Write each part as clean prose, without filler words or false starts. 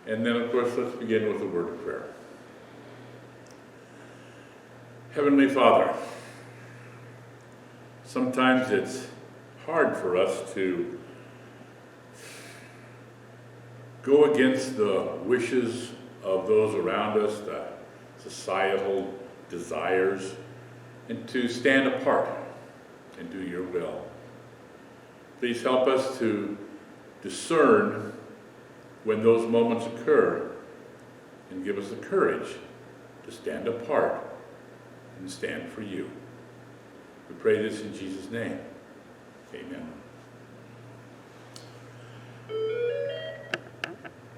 And then, of course, let's begin with a word of prayer. Heavenly Father, sometimes it's hard for us to go against the wishes of those around us, the societal desires, and to stand apart and do your will. Please help us to discern when those moments occur and give us the courage to stand apart and stand for you. We pray this in Jesus' name. Amen.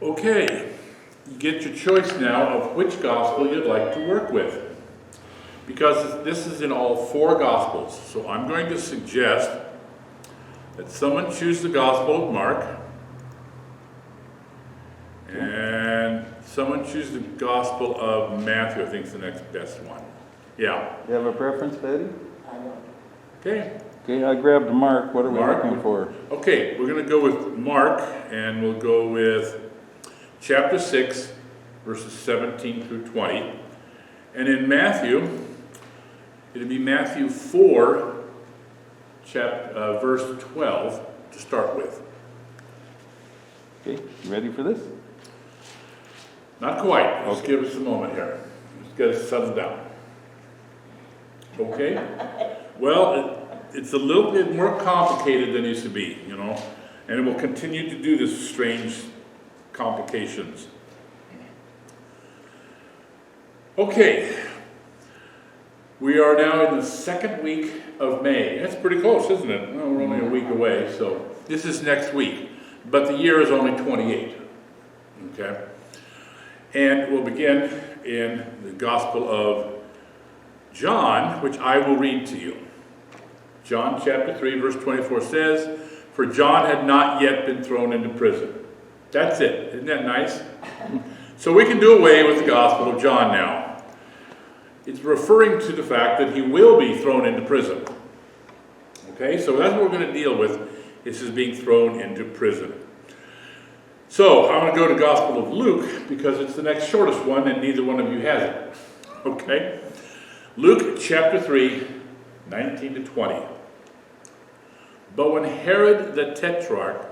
Okay, you get your choice now of which gospel you'd like to work with. Because this is in all four gospels, so I'm going to suggest that someone choose the Gospel of Mark, and someone choose the Gospel of Matthew. I think is the next best one. Yeah. You have a preference, Betty? I don't. Okay. Okay, I grabbed Mark. What are we Mark, looking for? Okay, we're going to go with Mark, and we'll go with chapter 6, verses 17 through 20. And in Matthew, it'll be Matthew 4, verse 12 to start with. Okay, you ready for this? Not quite. Just give us a moment here. Just get us settled down. Okay? Well, it's a little bit more complicated than it used to be, you know, and it will continue to do this strange complications. Okay. We are now in the second week of May. That's pretty close, isn't it? Well, we're only a week away, so this is next week. But the year is only 28. Okay? And we'll begin in the Gospel of John, which I will read to you. John chapter 3, verse 24 says, "For John had not yet been thrown into prison." That's it. Isn't that nice? So we can do away with the Gospel of John now. It's referring to the fact that he will be thrown into prison. Okay, so that's what we're going to deal with, is his being thrown into prison. So I'm going to go to Gospel of Luke, because it's the next shortest one, and neither one of you has it. Okay? Luke chapter 3, 19 to 20. "But when Herod the Tetrarch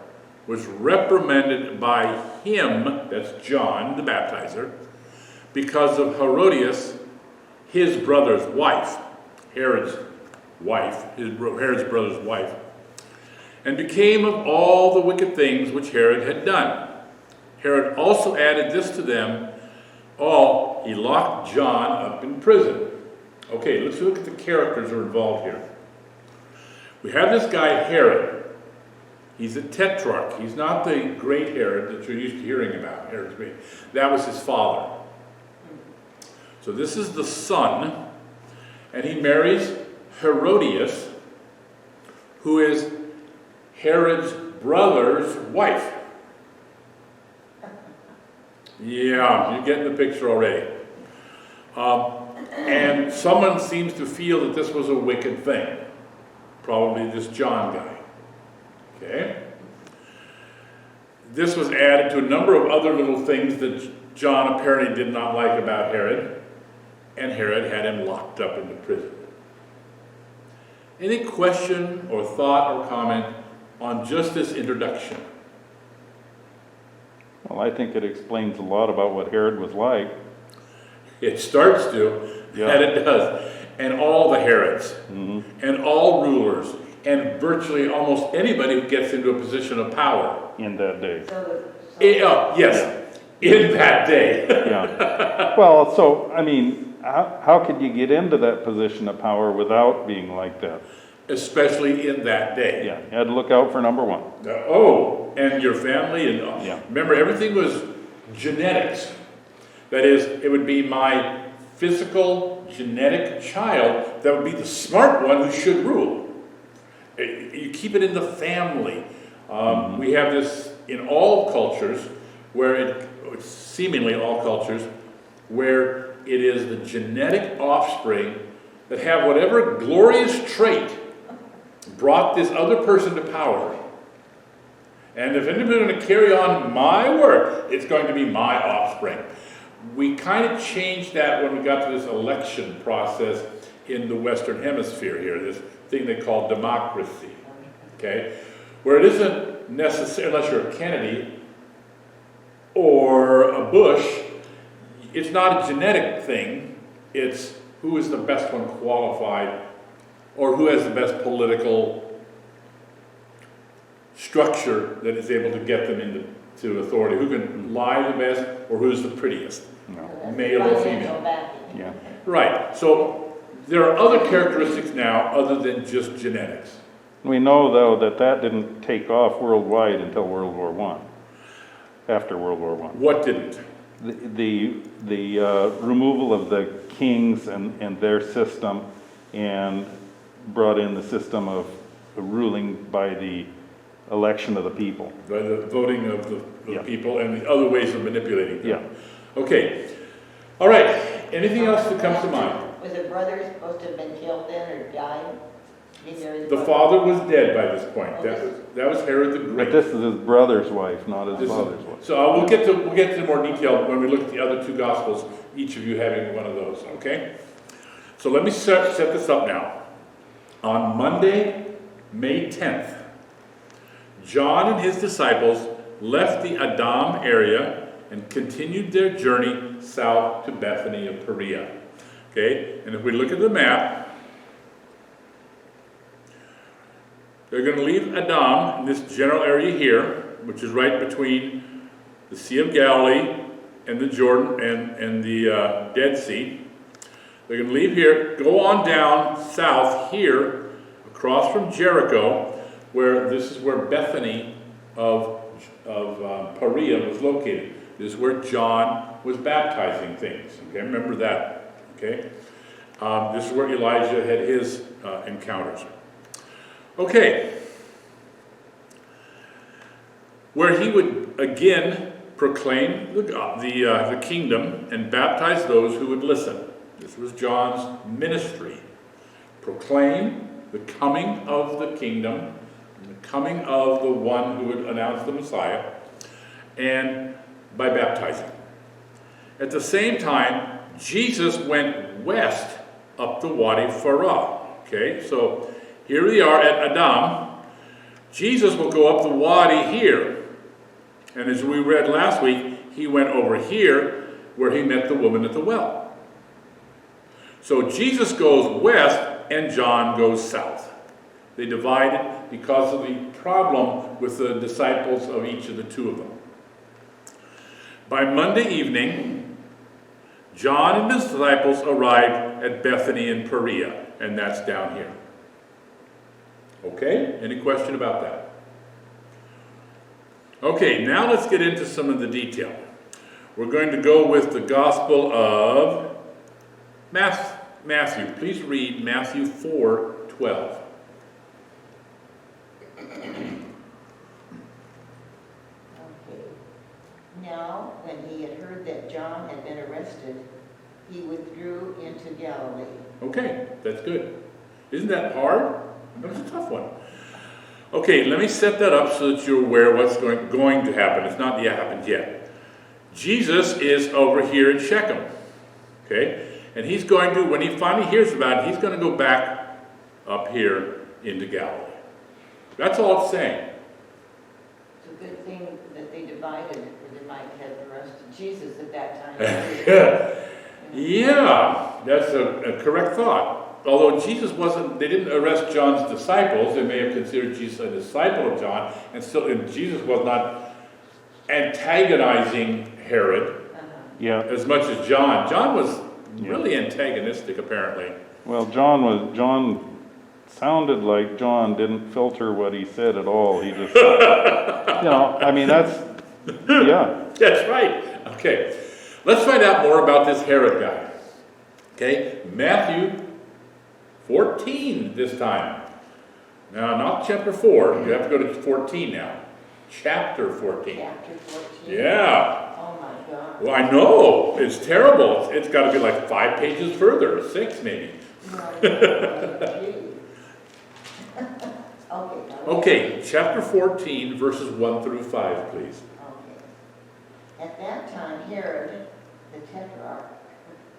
was reprimanded by him," that's John the baptizer, "because of Herodias, his brother's wife," Herod's brother's wife, "and became of all the wicked things which Herod had done. Herod also added this to them all, he locked John up in prison." Okay, let's look at the characters that are involved here. We have this guy Herod. He's a tetrarch. He's not the great Herod that you're used to hearing about. Herod's great. That was his father. So this is the son, and he marries Herodias, who is Herod's brother's wife. Yeah, you're getting the picture already. And someone seems to feel that this was a wicked thing. Probably this John guy. Okay? This was added to a number of other little things that John apparently did not like about Herod. And Herod had him locked up into prison. Any question or thought or comment on just this introduction? Well, I think it explains a lot about what Herod was like. It starts to, Yeah. and it does. And all the Herods, and all rulers, and virtually almost anybody who gets into a position of power. In that day. Yes, in that day. Yeah. Well, so, I mean, how could you get into that position of power without being like that? Especially in that day. Yeah, you had to look out for number one. And your family, and Yeah. remember, everything was genetics. That is, it would be my physical genetic child that would be the smart one who should rule. You keep it in the family. We have this in all cultures, seemingly all cultures, where it is the genetic offspring that have whatever glorious trait brought this other person to power. And if anybody's going to carry on my work, it's going to be my offspring. We kind of changed that when we got to this election process in the Western Hemisphere here, this thing they call democracy, okay? Where it isn't necessary, unless you're a Kennedy or a Bush, it's not a genetic thing, it's who is the best one qualified or who has the best political structure that is able to get them into authority, who can lie the best or who's the prettiest, male or female. Yeah. Right, so there are other characteristics now other than just genetics. We know, though, that didn't take off worldwide until World War I, after World War I. What didn't? The removal of the kings and their system, and brought in the system of ruling by the election of the people. By the voting of the Yeah. people and the other ways of manipulating them. Yeah. Okay, all right, anything else that comes to mind? Was the brother supposed to have been killed then or died? The father was dead by this point. That was Herod the Great. But this is his brother's wife, not his This is- father's wife. So we'll get to more detail when we look at the other two Gospels, each of you having one of those, okay? So let me set this up now. On Monday, May 10th, John and his disciples left the Adam area and continued their journey south to Bethany of Perea. Okay, and if we look at the map, they're going to leave Adam in this general area here, which is right between the Sea of Galilee and the Jordan and the Dead Sea. They're going to leave here, go on down south here, across from Jericho, where this is where Bethany of Perea was located. This is where John was baptizing things. Okay, remember that. Okay, this is where Elijah had his encounters. Okay, where he would again proclaim the kingdom and baptize those who would listen. This was John's ministry. Proclaim the coming of the kingdom, the coming of the one who would announce the Messiah, and by baptizing. At the same time, Jesus went west up the Wadi Farah. Okay, so here we are at Adam. Jesus will go up the Wadi here. And as we read last week, he went over here where he met the woman at the well. So Jesus goes west and John goes south. They divided because of the problem with the disciples of each of the two of them. By Monday evening, John and his disciples arrived at Bethany in Perea, and that's down here. Okay, any question about that? Okay, now let's get into some of the detail. We're going to go with the Gospel of Matthew. Please read Matthew 4:12. Now, when he had heard that John had been arrested, he withdrew into Galilee. Okay, that's good. Isn't that hard? That was a tough one. Okay, let me set that up so that you're aware of what's going to happen. It's not yet happened yet. Jesus is over here in Shechem. Okay? And he's going to, when he finally hears about it, he's going to go back up here into Galilee. That's all it's saying. It's a good thing that they divided, or they might have arrested Jesus at that time. Yeah, that's a correct thought. Although Jesus they didn't arrest John's disciples, they may have considered Jesus a disciple of John, and Jesus was not antagonizing Herod as much as John. John was really antagonistic, apparently. Well, John sounded like John didn't filter what he said at all. He just, I mean, that's right. Okay, let's find out more about this Herod guy. Okay, Matthew 14 this time. Now, not chapter 4. You have to go to 14 now. Chapter 14. Chapter 14? Yeah. Oh my God. Well, I know. It's terrible. It's got to be like 5 pages further, 6 maybe. Okay. Okay, chapter 14, verses 1 through 5, please. Okay. At that time, Herod, the Tetrarch,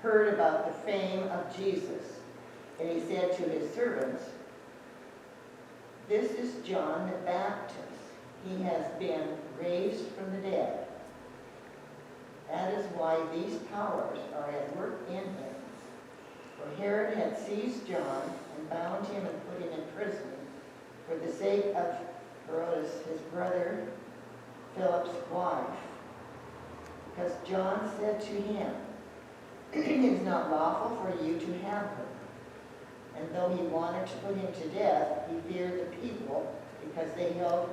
heard about the fame of Jesus, and he said to his servants, "This is John the Baptist. He has been raised from the dead. That is why these powers are at work in him." For Herod had seized John and bound him and put him in prison for the sake of Herodias, his brother, Philip's wife. Because John said to him, "It is not lawful for you to have her." And though he wanted to put him to death, he feared the people because they held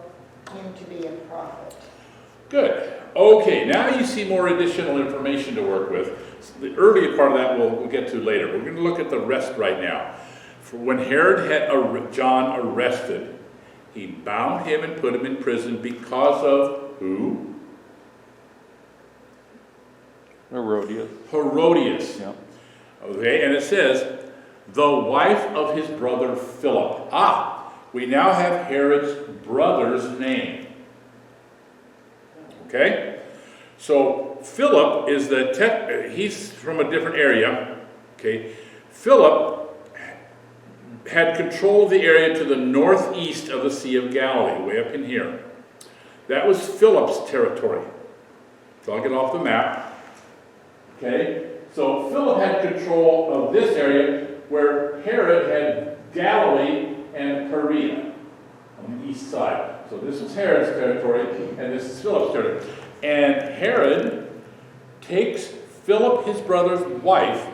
him to be a prophet. Good. Okay, now you see more additional information to work with. The earlier part of that we'll get to later. We're going to look at the rest right now. For when Herod had John arrested, he bound him and put him in prison because of who? Herodias. Yeah. Okay, and it says, the wife of his brother Philip. We now have Herod's brother's name. Okay? So Philip is he's from a different area. Okay? Philip had control of the area to the northeast of the Sea of Galilee, way up in here. That was Philip's territory. So I'll get off the map. Okay? So Philip had control of this area where Herod had Galilee and Perea on the east side. So this is Herod's territory, and this is Philip's territory. And Herod takes Philip, his brother's wife,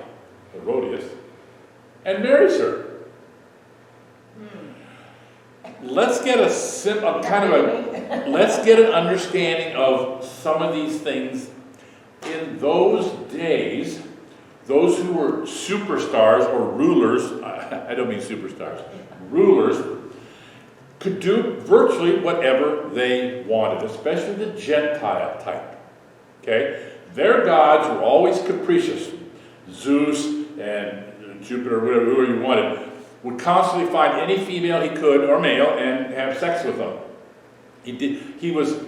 Herodias, and marries her. Let's get let's get an understanding of some of these things. In those days, those who were superstars or rulers, I don't mean superstars, rulers, could do virtually whatever they wanted, especially the Gentile type. Okay? Their gods were always capricious. Zeus and Jupiter, whoever you wanted, would constantly find any female he could, or male, and have sex with them. He was,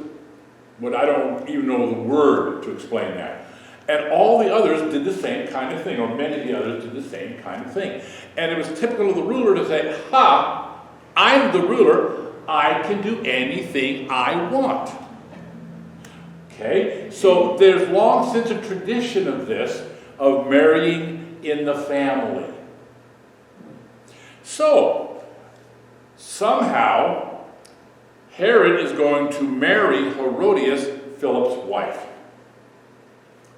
what I don't even know the word to explain that. And all the others did the same kind of thing, or many of the others did the same kind of thing. And it was typical of the ruler to say, I'm the ruler, I can do anything I want. Okay? So there's long since a tradition of this, of marrying in the family. So, somehow, Herod is going to marry Herodias, Philip's wife.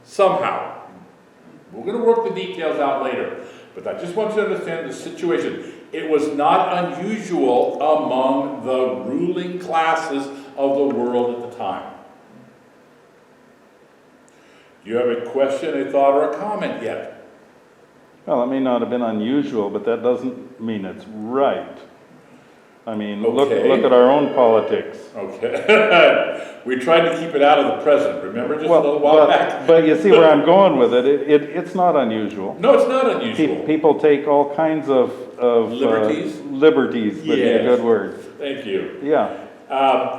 Somehow. We're going to work the details out later. But I just want you to understand the situation. It was not unusual among the ruling classes of the world at the time. Do you have a question, a thought, or a comment yet? Well, it may not have been unusual, but that doesn't mean it's right. I mean, Okay. look at our own politics. Okay. We tried to keep it out of the present, remember, just a little while back? But you see where I'm going with it. It's not unusual. No, it's not unusual. People take all kinds of Liberties? Liberties would be a good word. Thank you. Yeah.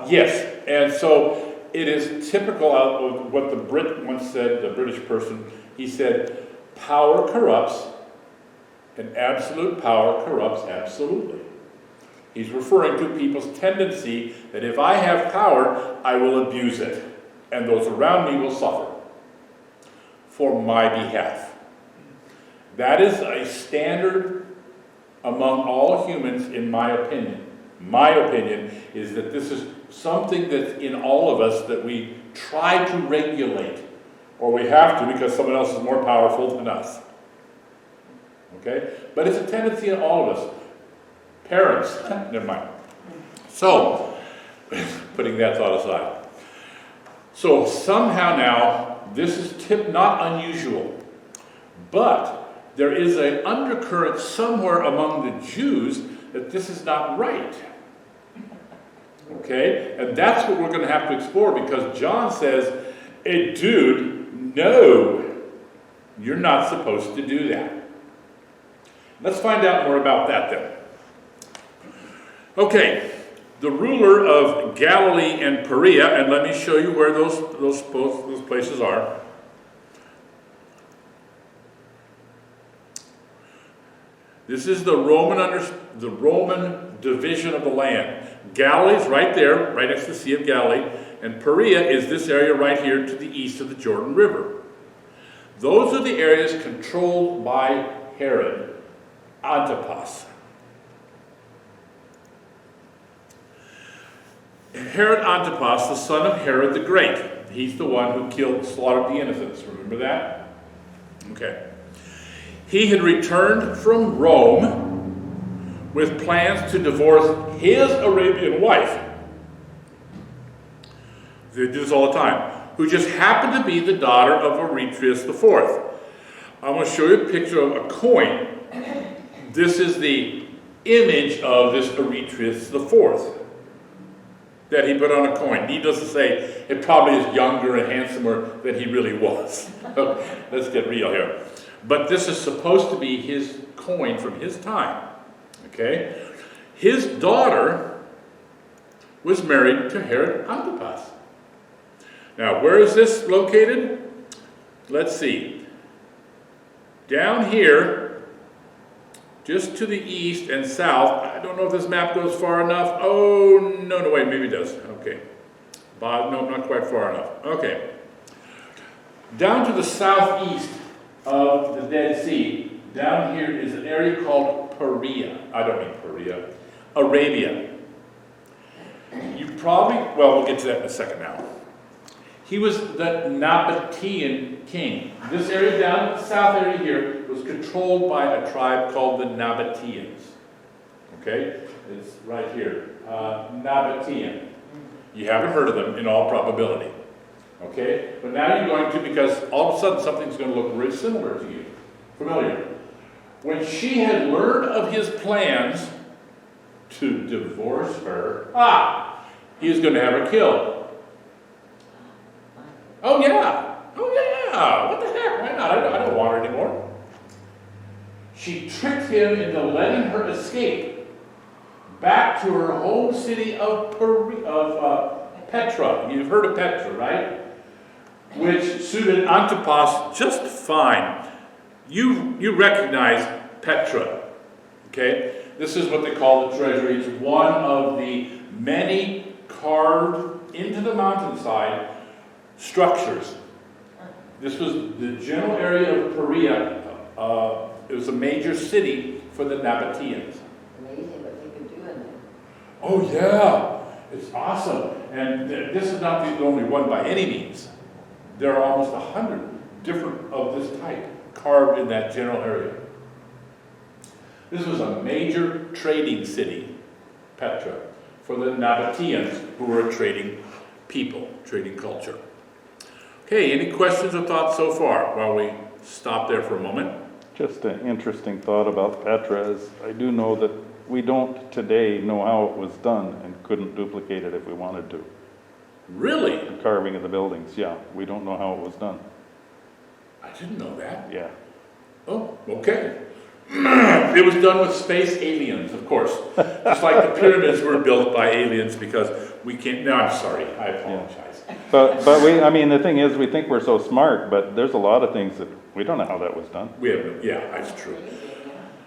Yes, and so it is typical of what the Brit once said, the British person. He said, power corrupts, and absolute power corrupts absolutely. He's referring to people's tendency that if I have power, I will abuse it, and those around me will suffer for my behalf. That is a standard among all humans, in my opinion. My opinion is that this is something that's in all of us that we try to regulate, or we have to because someone else is more powerful than us. Okay? But it's a tendency in all of us. Parents, never mind. So, putting that thought aside. So somehow now, this is not unusual, but there is an undercurrent somewhere among the Jews that this is not right. Okay? And that's what we're going to have to explore, because John says, hey, dude, no, you're not supposed to do that. Let's find out more about that then. Okay, the ruler of Galilee and Perea, and let me show you where those places are. This is the Roman division of the land. Galilee's right there, right next to the Sea of Galilee, and Perea is this area right here to the east of the Jordan River. Those are the areas controlled by Herod Antipas. Herod Antipas, the son of Herod the Great. He's the one who slaughtered the innocents. Remember that? Okay. He had returned from Rome with plans to divorce his Arabian wife. They do this all the time. Who just happened to be the daughter of Aretrius IV. I'm going to show you a picture of a coin. This is the image of this Aretrius IV that he put on a coin. Needless to say, it probably is younger and handsomer than he really was. Let's get real here. But this is supposed to be his coin from his time. Okay? His daughter was married to Herod Antipas. Now, where is this located? Let's see. Down here, just to the east and south. I don't know if this map goes far enough. Oh, no, wait, maybe it does. Okay. No, not quite far enough. Okay. Down to the southeast of the Dead Sea, down here is an area called Perea. I don't mean Perea. Arabia. You probably, well, we'll get to that in a second now. He was the Nabatean king. This area down, the south area here, was controlled by a tribe called the Nabateans. Okay? It's right here. Nabatean. You haven't heard of them in all probability. Okay? But now you're going to, because all of a sudden something's going to look very similar to you. Familiar. When she had learned of his plans to divorce her, he was going to have her killed. Oh yeah, what the heck, why not? I don't want her anymore. She tricked him into letting her escape back to her home city of Petra. You've heard of Petra, right? Which suited Antipas just fine. You recognize Petra, okay? This is what they call the treasury. It's one of the many carved into the mountainside structures. This was the general area of Perea. It was a major city for the Nabateans. Amazing what they could do in there. Oh yeah, it's awesome. And this is not the only one by any means. There are almost 100 different of this type carved in that general area. This was a major trading city, Petra, for the Nabateans, who were a trading people, trading culture. Okay, any questions or thoughts so far while we stop there for a moment? Just an interesting thought about Petra is I do know that we don't today know how it was done and couldn't duplicate it if we wanted to. Really? The carving of the buildings, yeah. We don't know how it was done. I didn't know that. Yeah. Oh, okay. It was done with space aliens, of course. Just like the pyramids were built by aliens because we can't... No, I'm sorry. I apologize. But the thing is, we think we're so smart, but there's a lot of things that we don't know how that was done. That's true.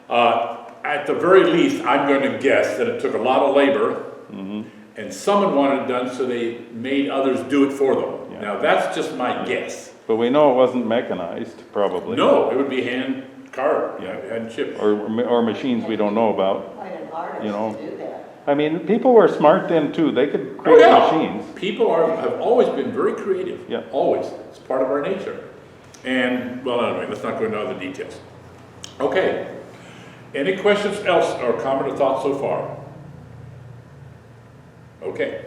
At the very least, I'm going to guess that it took a lot of labor, and someone wanted it done, so they made others do it for them. Yeah. Now, that's just my guess. But we know it wasn't mechanized, probably. No, it would be hand carved, hand chipped. Or machines we don't know about. Quite an artist to do that. I mean, people were smart then too. They could create machines. People have always been very creative. Yeah. Always. It's part of our nature. And, well, anyway, let's not go into other details. Okay. Any questions else or comment or thoughts so far? Okay.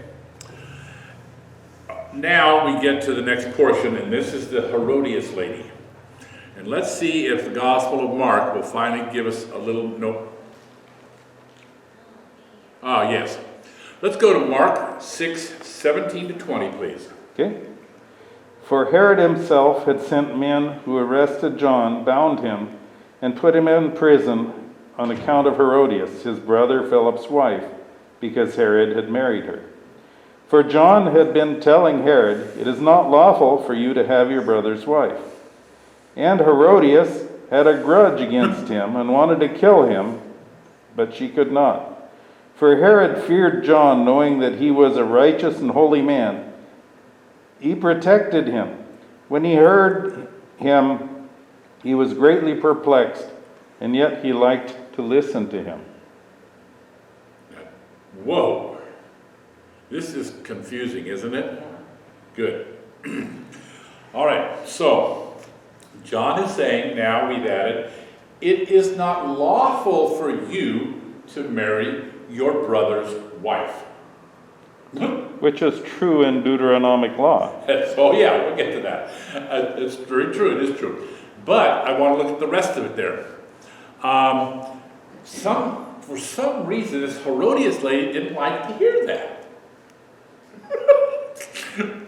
Now we get to the next portion, and this is the Herodias lady. And let's see if the Gospel of Mark will finally give us a little note. Yes. Let's go to Mark 6:17 to 20, please. Okay. For Herod himself had sent men who arrested John, bound him, and put him in prison on account of Herodias, his brother Philip's wife, because Herod had married her. For John had been telling Herod, "It is not lawful for you to have your brother's wife." And Herodias had a grudge against him and wanted to kill him, but she could not. For Herod feared John, knowing that he was a righteous and holy man. He protected him. When he heard him, he was greatly perplexed, and yet he liked to listen to him. Whoa. This is confusing, isn't it? Good. All right, so John is saying, now we've added, it is not lawful for you to marry your brother's wife. Which is true in Deuteronomic law. Oh yeah, we'll get to that. It's very true, it is true. But I want to look at the rest of it there. For some reason, this Herodias lady didn't like to hear that.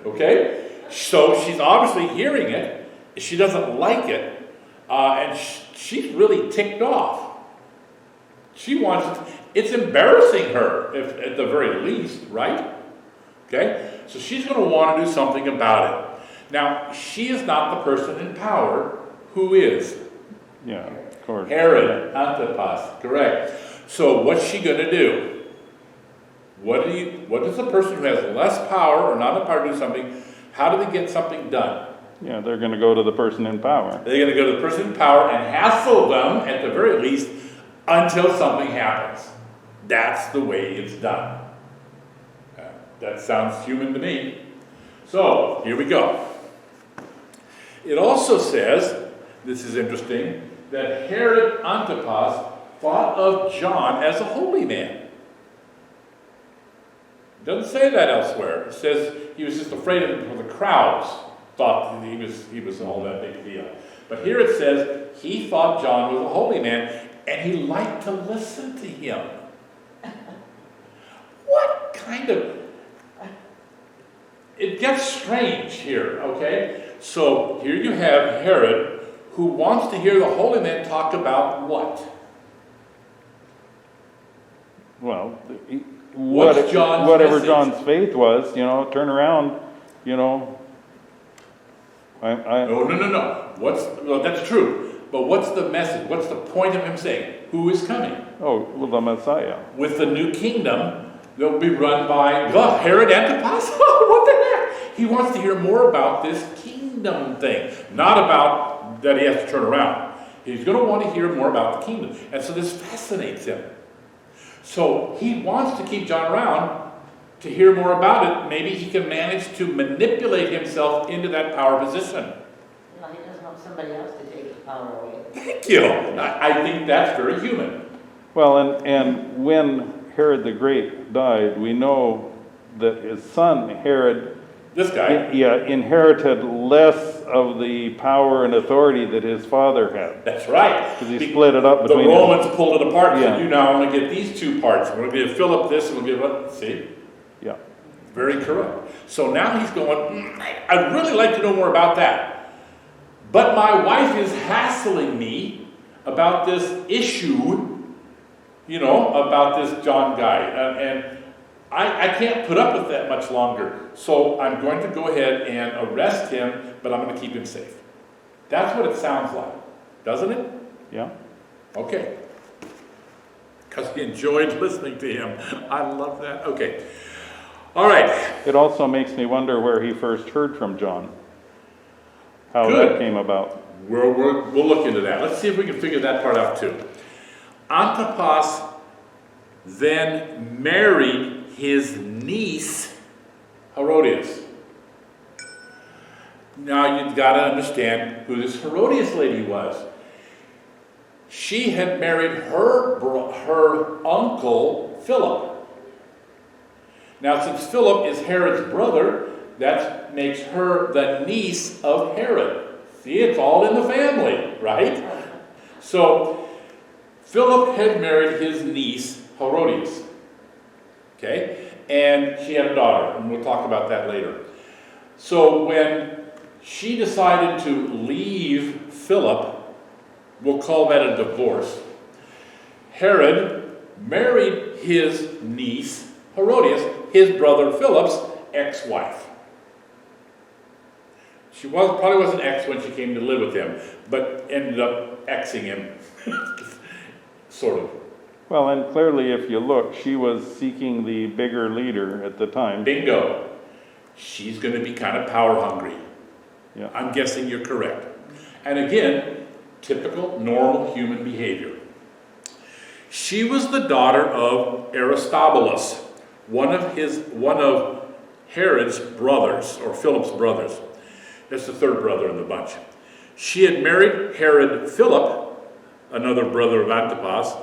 Okay? So she's obviously hearing it. She doesn't like it. And she's really ticked off. She wants, it's embarrassing her, if, at the very least, right? Okay? So she's going to want to do something about it. Now, she is not the person in power. Who is? Yeah, of course. Herod Antipas, correct. So what's she going to do? What does the person who has less power or not the power to do something, how do they get something done? Yeah, they're going to go to the person in power. They're going to go to the person in power and hassle them, at the very least, until something happens. That's the way it's done. That sounds human to me. So, here we go. It also says, this is interesting, that Herod Antipas thought of John as a holy man. It doesn't say that elsewhere. It says he was just afraid of him, the crowds thought that he was all that big deal. But here it says he thought John was a holy man, and he liked to listen to him. What kind of... It gets strange here, okay? So here you have Herod, who wants to hear the holy man talk about what? Well, What's John's whatever message? John's faith was, turn around, No. Well, that's true. But what's the message? What's the point of him saying? Who is coming? well, the Messiah. With the new kingdom, they'll be run by God. Herod Antipas? What the heck? He wants to hear more about this kingdom thing. Not about that he has to turn around. He's going to want to hear more about the kingdom. And so this fascinates him. So he wants to keep John around to hear more about it. Maybe he can manage to manipulate himself into that power position. No, he doesn't want somebody else to take the power away. Thank you. I think that's very human. Well, and when Herod the Great died, we know that his son Herod, This guy. inherited less of the power and authority that his father had. That's right. Because he split it up between the Romans pulled it apart and Yeah. said, you now only get these two parts. We're going to give Philip this and we'll give it. See? Yeah. Very correct. So now he's going, I'd really like to know more about that. But my wife is hassling me about this issue, about this John guy. And I can't put up with that much longer. So I'm going to go ahead and arrest him, but I'm going to keep him safe. That's what it sounds like, doesn't it? Yeah. Okay. Because he enjoyed listening to him. I love that. Okay. All right. It also makes me wonder where he first heard from John. How Good. that came about. We'll look into that. Let's see if we can figure that part out too. Antipas then married his niece, Herodias. Now you've got to understand who this Herodias lady was. She had married her uncle, Philip. Now since Philip is Herod's brother, that makes her the niece of Herod. See, it's all in the family, right? So Philip had married his niece, Herodias. Okay? And she had a daughter, and we'll talk about that later. So when she decided to leave Philip, we'll call that a divorce. Herod married his niece, Herodias, his brother Philip's ex-wife. She probably wasn't ex when she came to live with him, but ended up exing him, sort of. Well, and clearly if you look, she was seeking the bigger leader at the time. Bingo. She's going to be kind of power hungry. Yeah. I'm guessing you're correct. And again, typical normal human behavior. She was the daughter of Aristobulus, one of Herod's brothers, or Philip's brothers. That's the third brother in the bunch. She had married Herod Philip, another brother of Antipas,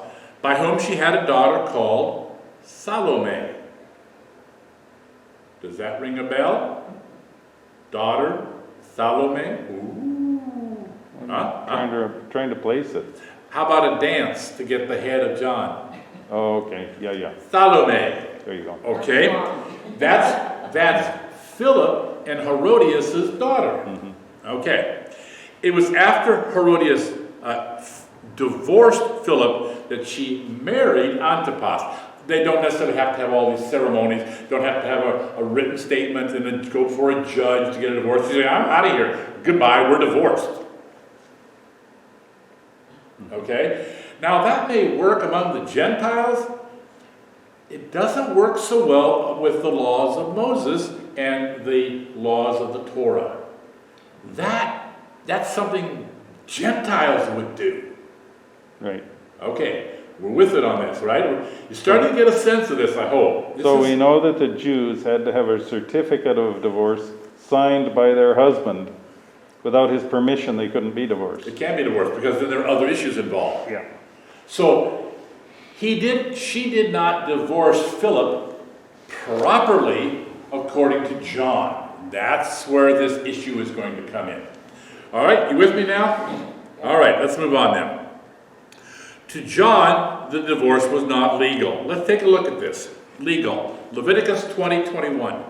by whom she had a daughter called Salome. Does that ring a bell? Daughter Salome? Ooh. Trying to place it. How about a dance to get the head of John? Oh, okay. Yeah. Salome. There you go. Okay. That's Philip and Herodias' daughter. Mm-hmm. Okay. It was after Herodias divorced Philip that she married Antipas. They don't necessarily have to have all these ceremonies, don't have to have a written statement and then go before a judge to get a divorce. She's like, I'm out of here. Goodbye, we're divorced. Okay? Now that may work among the Gentiles. It doesn't work so well with the laws of Moses and the laws of the Torah. That's something Gentiles would do. Right. Okay. We're with it on this, right? You're starting to get a sense of this, I hope. We know that the Jews had to have a certificate of divorce signed by their husband. Without his permission, they couldn't be divorced. It can't be divorced because then there are other issues involved. Yeah. So she did not divorce Philip properly according to John. That's where this issue is going to come in. All right, you with me now? All right, let's move on then. To John, the divorce was not legal. Let's take a look at this. Legal. Leviticus 20:21.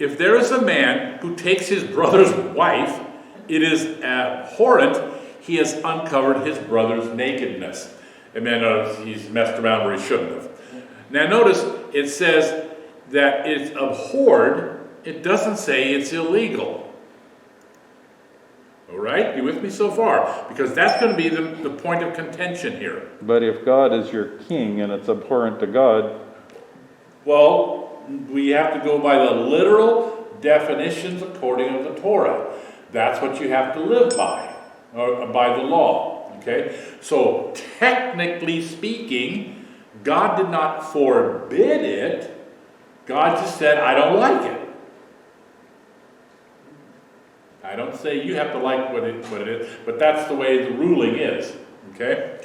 If there is a man who takes his brother's wife, it is abhorrent. He has uncovered his brother's nakedness. And then he's messed around where he shouldn't have. Now notice it says that it's abhorred. It doesn't say it's illegal. All right? You with me so far? Because that's going to be the point of contention here. But if God is your king and it's abhorrent to God... Well, we have to go by the literal definitions according to the Torah. That's what you have to live by, or by the law. Okay? So, technically speaking, God did not forbid it. God just said, I don't like it. I don't say you have to like what it is, but that's the way the ruling is. Okay?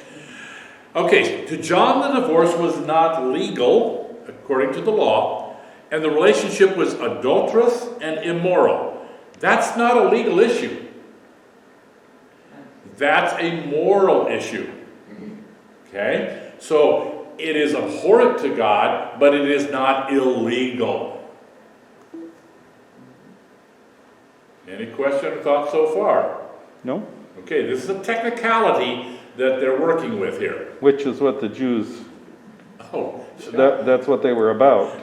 Okay, to John the divorce was not legal, according to the law, and the relationship was adulterous and immoral. That's not a legal issue. That's a moral issue. Okay? So, it is abhorrent to God, but it is not illegal. Any question or thought so far? No? Okay, this is a technicality that they're working with here. Which is what the Jews... Oh, that's what they were about.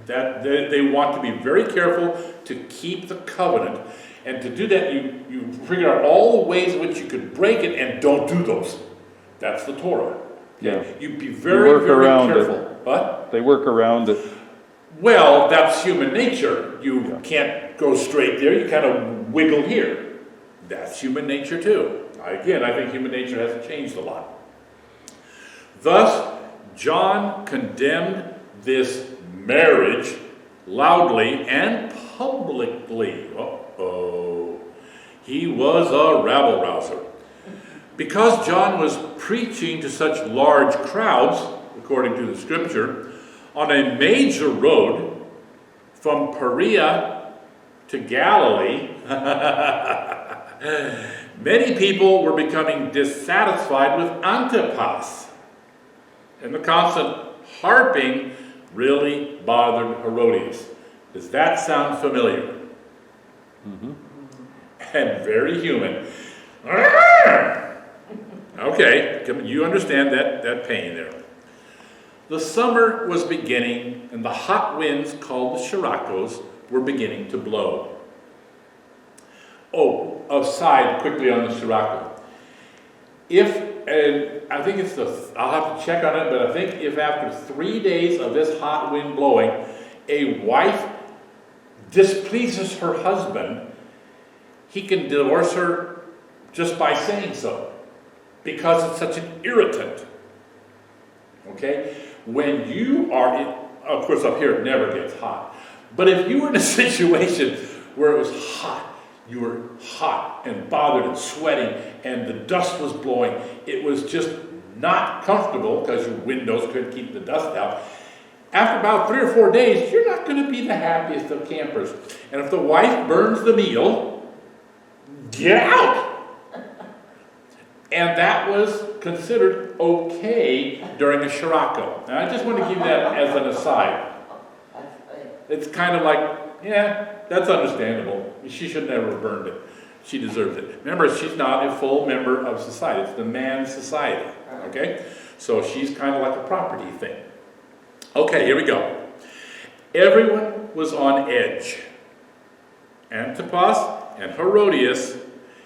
That they want to be very careful to keep the covenant. And to do that, you figure out all the ways in which you could break it and don't do those. That's the Torah. Okay? Yeah. You be very, very careful. What? They work around it. Well, that's human nature. You can't go straight there. You kind of wiggle here. That's human nature too. Again, I think human nature hasn't changed a lot. Thus, John condemned this marriage loudly and publicly. Uh-oh. He was a rabble-rouser. Because John was preaching to such large crowds, according to the scripture, on a major road from Perea to Galilee, many people were becoming dissatisfied with Antipas. And the constant harping really bothered Herodias. Does that sound familiar? Mm-hmm. And very human. Okay, you understand that pain there. The summer was beginning, and the hot winds called the Sirocco's were beginning to blow. Oh, aside quickly on the Sirocco. And I think I'll have to check on it, but I think if after 3 days of this hot wind blowing, a wife displeases her husband, he can divorce her just by saying so, because it's such an irritant. Okay? When you are of course up here it never gets hot, but if you were in a situation where it was hot, you were hot and bothered and sweating and the dust was blowing, it was just not comfortable because your windows couldn't keep the dust out. After about 3 or 4 days, you're not going to be the happiest of campers. And if the wife burns the meal, get out! And that was considered okay during a Sirocco. And I just want to give that as an aside. It's kind of like, yeah, that's understandable. She should never have burned it. She deserves it. Remember, she's not a full member of society. It's the man's society. Okay? So she's kind of like a property thing. Okay, here we go. Everyone was on edge. Antipas and Herodias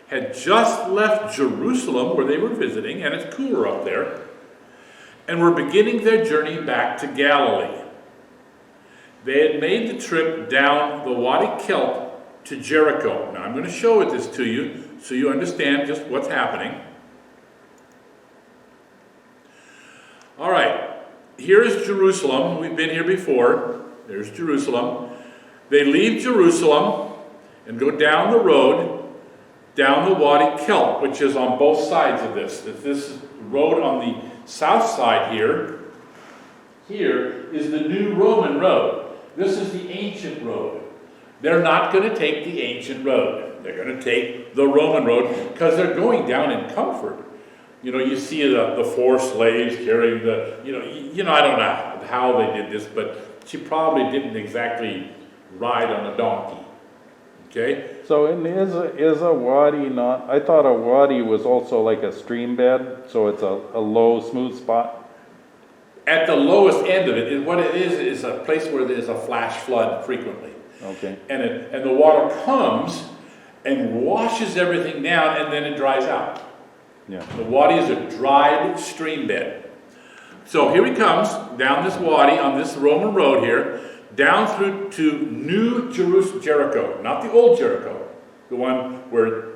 had just left Jerusalem, where they were visiting, and it's cooler up there, and were beginning their journey back to Galilee. They had made the trip down the Wadi Kelt to Jericho. Now I'm going to show this to you so you understand just what's happening. All right, here is Jerusalem. We've been here before. There's Jerusalem. They leave Jerusalem and go down the road, down the Wadi Kelt, which is on both sides of this. This road on the south side here is the new Roman road. This is the ancient road. They're not going to take the ancient road. They're going to take the Roman road because they're going down in comfort. You know, you see the 4 slaves carrying I don't know how they did this, but she probably didn't exactly ride on a donkey. Okay? So is a wadi not, I thought a wadi was also like a stream bed, so it's a low, smooth spot? At the lowest end of it, what it is a place where there's a flash flood frequently. Okay. And the water comes and washes everything down, and then it dries out. Yeah. The wadi is a dried stream bed. So here he comes down this wadi on this Roman road here, down through to New Jericho, not the old Jericho, the one where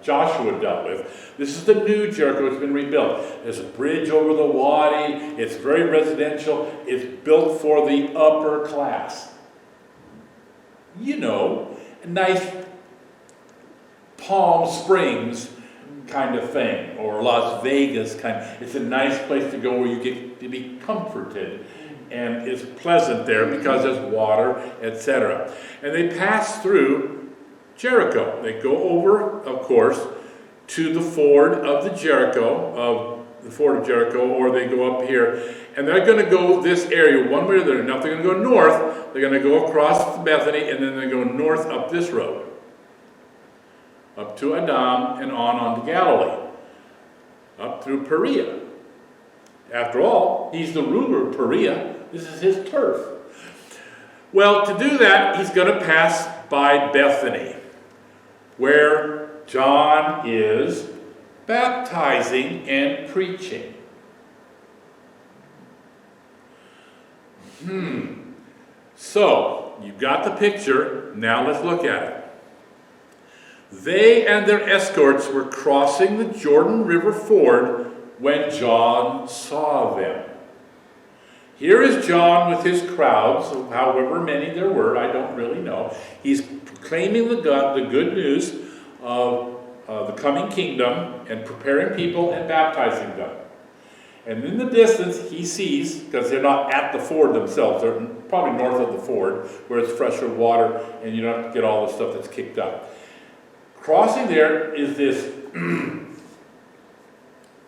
Joshua dealt with. This is the new Jericho. It's been rebuilt. There's a bridge over the wadi. It's very residential. It's built for the upper class. You know, a nice Palm Springs kind of thing, or Las Vegas kind. It's a nice place to go where you get to be comforted. And it's pleasant there because there's water, etc. And they pass through Jericho. They go over, of course, to the ford of Jericho, or they go up here. And they're going to go this area one way or the other. Now, if they're going to go north, they're going to go across to Bethany, and then they go north up this road, up to Adam, and on to Galilee, up through Perea. After all, he's the ruler of Perea. This is his turf. Well, to do that, he's going to pass by Bethany, where John is baptizing and preaching. So, you've got the picture. Now let's look at it. They and their escorts were crossing the Jordan River ford when John saw them. Here is John with his crowds, however many there were, I don't really know. He's proclaiming the good news of the coming kingdom and preparing people and baptizing them. And in the distance, he sees, because they're not at the ford themselves, they're probably north of the ford, where it's fresher water and you don't have to get all the stuff that's kicked up. Crossing there is this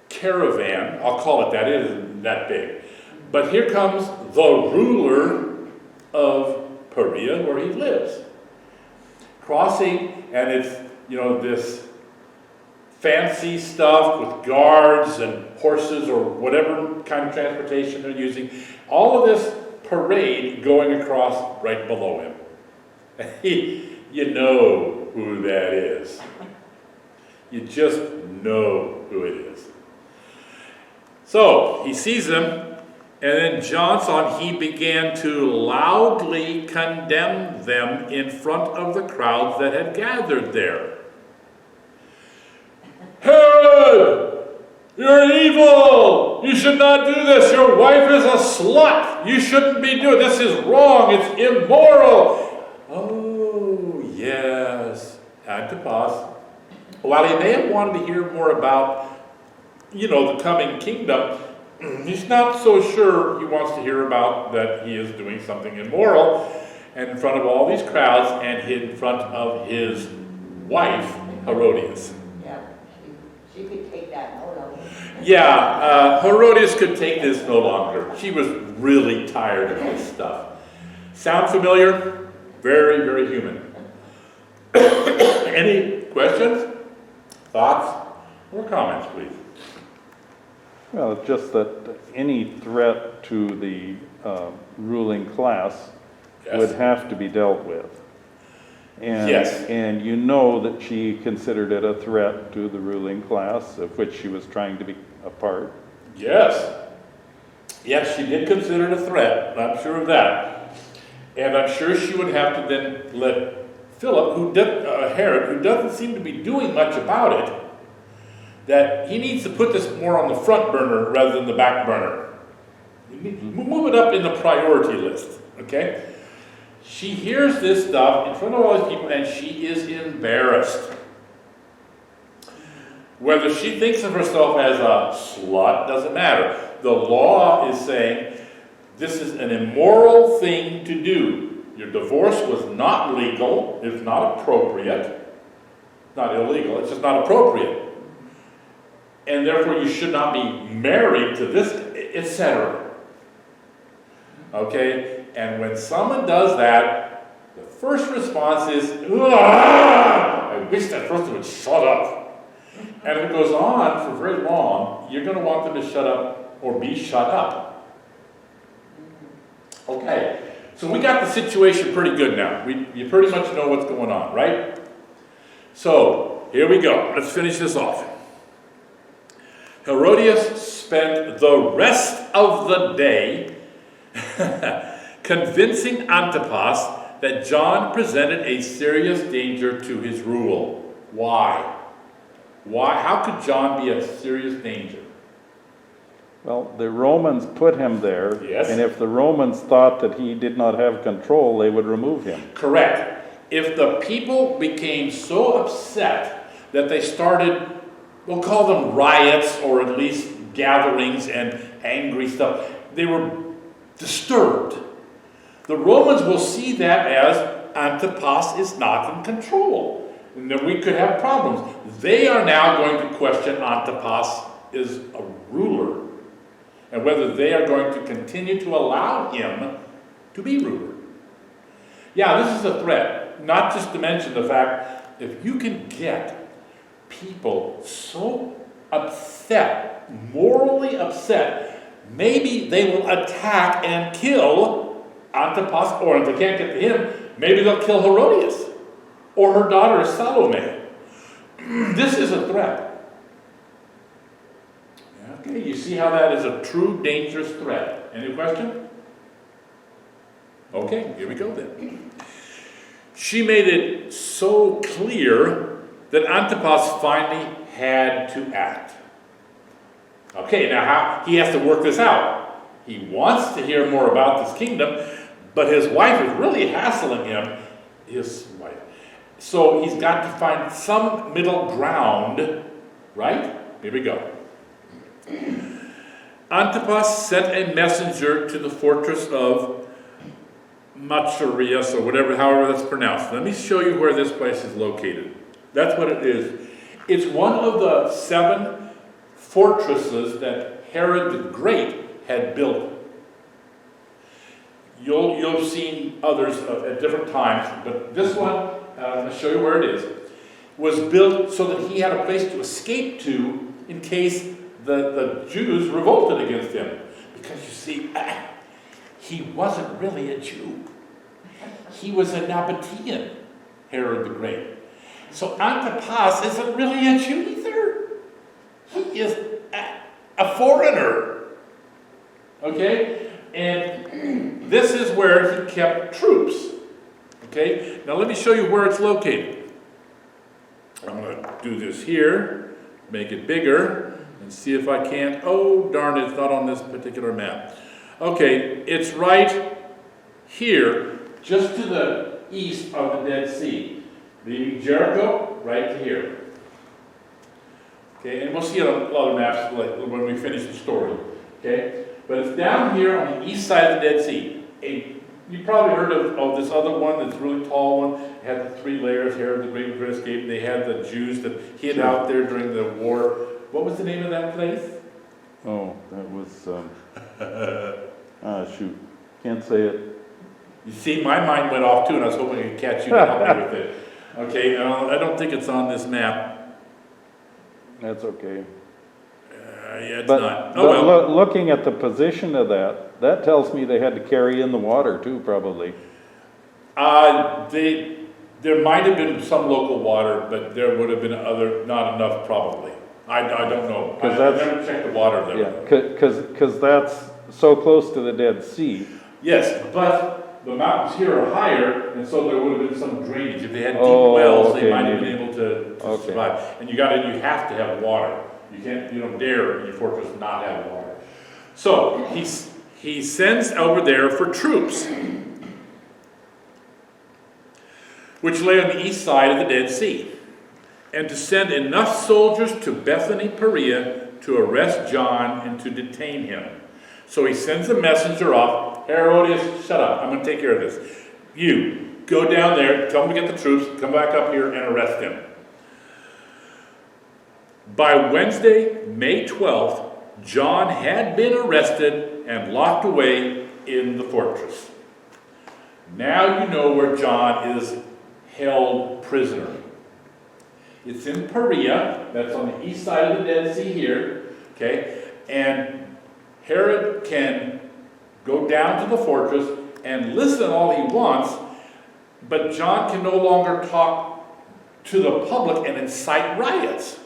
caravan, I'll call it that, it isn't that big. But here comes the ruler of Perea, where he lives. Crossing, and it's, this fancy stuff with guards and horses or whatever kind of transportation they're using. All of this parade going across right below him. You know who that is. You just know who it is. So he sees them, and then John saw him. He began to loudly condemn them in front of the crowds that had gathered there. Herod, you're evil! You should not do this. Your wife is a slut. You shouldn't be doing this. Is wrong. It's immoral. Oh, yes. Antipas. While he may have wanted to hear more about, the coming kingdom, he's not so sure he wants to hear about that he is doing something immoral and in front of all these crowds and in front of his wife, Herodias. Yeah, she could take that no. Yeah, Herodias could take this no longer. She was really tired of this stuff. Sound familiar? Very, very human. Any questions, thoughts, or comments, please? Well, just that any threat to the ruling class would have to be dealt with. And, Yes. and you know that she considered it a threat to the ruling class, of which she was trying to be a part. Yes. Yes, she did consider it a threat. I'm sure of that. And I'm sure she would have to then let Philip, Herod, who doesn't seem to be doing much about it, that he needs to put this more on the front burner rather than the back burner. Move it up in the priority list, okay? She hears this stuff in front of all these people and she is embarrassed. Whether she thinks of herself as a slut doesn't matter. The law is saying this is an immoral thing to do. Your divorce was not legal, it's not appropriate, not illegal, it's just not appropriate. And therefore you should not be married to this, etc. Okay? And when someone does that, the first response is, I wish that person would shut up. And if it goes on for very long, you're going to want them to shut up or be shut up. Okay, so we got the situation pretty good now. You pretty much know what's going on, right? So, here we go. Let's finish this off. Herodias spent the rest of the day convincing Antipas that John presented a serious danger to his rule. Why? Why? How could John be a serious danger? Well, the Romans put him there, Yes. and if the Romans thought that he did not have control, they would remove him. Correct. If the people became so upset that they started, we'll call them riots or at least gatherings and angry stuff, they were disturbed. The Romans will see that as Antipas is not in control, and then we could have problems. They are now going to question Antipas is a ruler, and whether they are going to continue to allow him to be ruler. Yeah, this is a threat, not just to mention the fact if you can get people so upset, morally upset, maybe they will attack and kill Antipas, or if they can't get to him, maybe they'll kill Herodias or her daughter Salome. This is a threat. Okay, you see how that is a true dangerous threat. Any question? Okay, here we go then. She made it so clear that Antipas finally had to act. Okay, now how he has to work this out. He wants to hear more about this kingdom, but his wife is really hassling him, his wife. So he's got to find some middle ground, right? Here we go. Antipas sent a messenger to the fortress of Machaerus, or however that's pronounced. Let me show you where this place is located. That's what it is. It's one of the 7 fortresses that Herod the Great had built. You'll seen others at different times, but this one, I'll show you where it is. was built so that he had a place to escape to in case the Jews revolted against him. Because you see, he wasn't really a Jew. He was a Nabatean, Herod the Great. So Antipas isn't really a Jew either. He is a foreigner. Okay? And this is where he kept troops. Okay? Now let me show you where it's located. I'm going to do this here, make it bigger, and see if I can't. Oh, darn it, it's not on this particular map. Okay, it's right here, just to the east of the Dead Sea. Leaving Jericho, right to here. Okay, and we'll see it on a lot of maps when we finish the story. Okay, but it's down here on the east side of the Dead Sea. You probably heard of this other one, this really tall one. It had the 3 layers, Herod the Great would escape. They had the Jews that hid out there during the war. What was the name of that place? Oh, that was, shoot, can't say it. You see, my mind went off too, and I was hoping I could catch you to help me with it. Okay, I don't think it's on this map. That's okay. Yeah, it's But, not. but Oh well. looking at the position of that tells me they had to carry in the water too, probably. There might have been some local water, but there would have been not enough probably. I don't know. I never checked the water there. Yeah, because that's so close to the Dead Sea. Yes, but the mountains here are higher, and so there would have been some drainage. If they had deep wells, they might have been able to survive. And you have to have water. You don't dare in your fortress not have water. So he sends over there for troops, which lay on the east side of the Dead Sea, and to send enough soldiers to Bethany, Perea, to arrest John and to detain him. So he sends a messenger off. Herodias, shut up. I'm going to take care of this. You, go down there, tell him to get the troops, come back up here and arrest him. By Wednesday, May 12th, John had been arrested and locked away in the fortress. Now you know where John is held prisoner. It's in Perea, that's on the east side of the Dead Sea here, okay? And Herod can go down to the fortress and listen all he wants, but John can no longer talk to the public and incite riots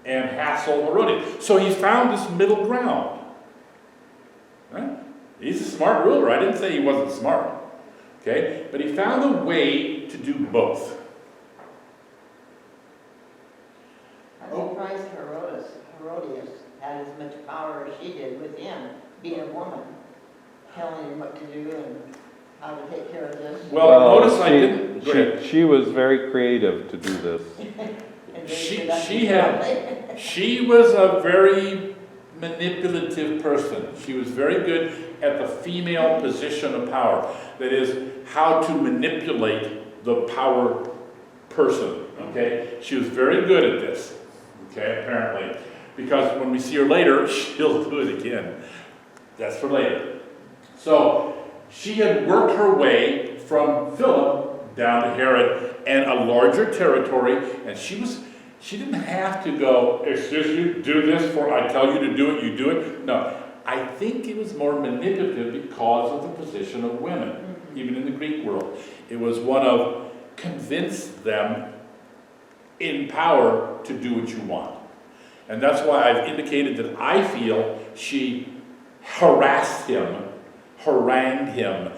and hassle Herodias. So he's found this middle ground. Right? He's a smart ruler. I didn't say he wasn't smart. Okay? But he found a way to do both. I'm surprised Herodias had as much power as she did with him, being a woman, telling him what to do and how to take care of this. Well notice I didn't. She was very creative to do this. She was a very manipulative person. She was very good at the female position of power. That is, how to manipulate the power person. Okay? She was very good at this. Okay, apparently. Because when we see her later, she'll do it again. That's for later. So, she had worked her way from Philip down to Herod and a larger territory, and she didn't have to go, excuse you, do this for I tell you to do it, you do it. No, I think it was more manipulative because of the position of women, even in the Greek world. It was one of convince them in power to do what you want. And that's why I've indicated that I feel she harassed him, harangued him,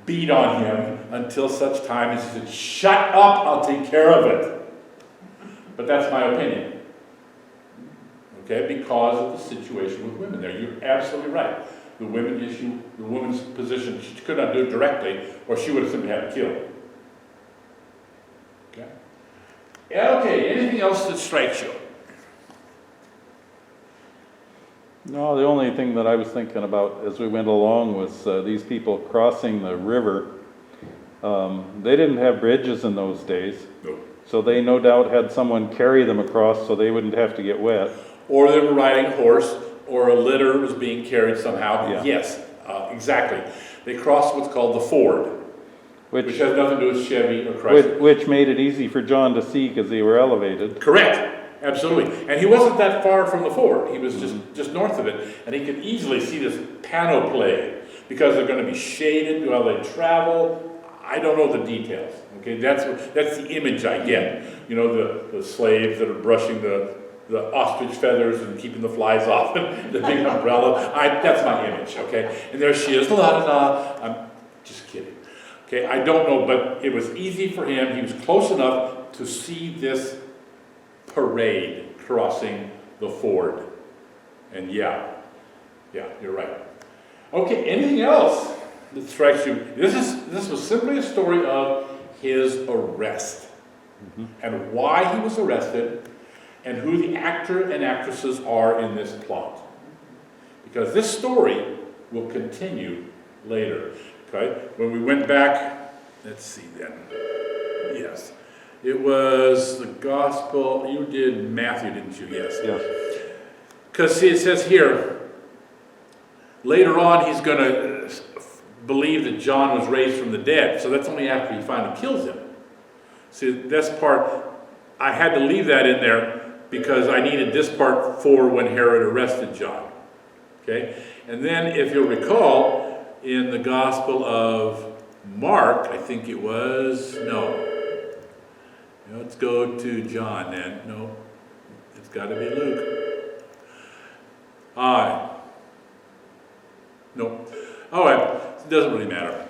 beat on him until such time as he said, shut up, I'll take care of it. But that's my opinion. Okay, because of the situation with women there. You're absolutely right. The women issue, the woman's position, she could not do it directly, or she would have simply had to kill. Okay? Okay, anything else that strikes you? No, the only thing that I was thinking about as we went along was these people crossing the river. They didn't have bridges in those days. No. So they no doubt had someone carry them across so they wouldn't have to get wet. Or they were riding a horse, or a litter was being carried somehow. Yeah. Yes, exactly. They crossed what's called the ford. which has nothing to do with Chevy or Chrysler. Which made it easy for John to see because they were elevated. Correct. Absolutely. And he wasn't that far from the fort. He was just north of it. And he could easily see this panoply because they're going to be shaded while they travel. I don't know the details. Okay, that's the image I get. You know, the slaves that are brushing the ostrich feathers and keeping the flies off and the big umbrella. That's my image, okay? And there she is, la-da-da. I'm just kidding. Okay, I don't know, but it was easy for him. He was close enough to see this parade crossing the ford. And yeah, you're right. Okay, anything else that strikes you? This was simply a story of his arrest and why he was arrested and who the actor and actresses are in this plot. Because this story will continue later. Okay? When we went back, let's see then. Yes. It was the gospel. You did Matthew, didn't you? Yes. Yes. Because see, it says here, later on he's going to believe that John was raised from the dead. So that's only after he finally kills him. See, this part, I had to leave that in there because I needed this part for when Herod arrested John. Okay? And then if you'll recall, in the Gospel of Mark, I think it was, no. Let's go to John then. No, it's got to be Luke. No. All right, it doesn't really matter.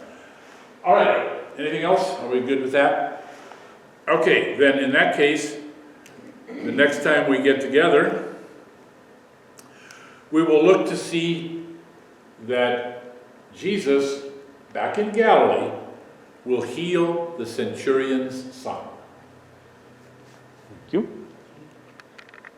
All right, anything else? Are we good with that? Okay, then in that case, the next time we get together, we will look to see that Jesus, back in Galilee, will heal the centurion's son.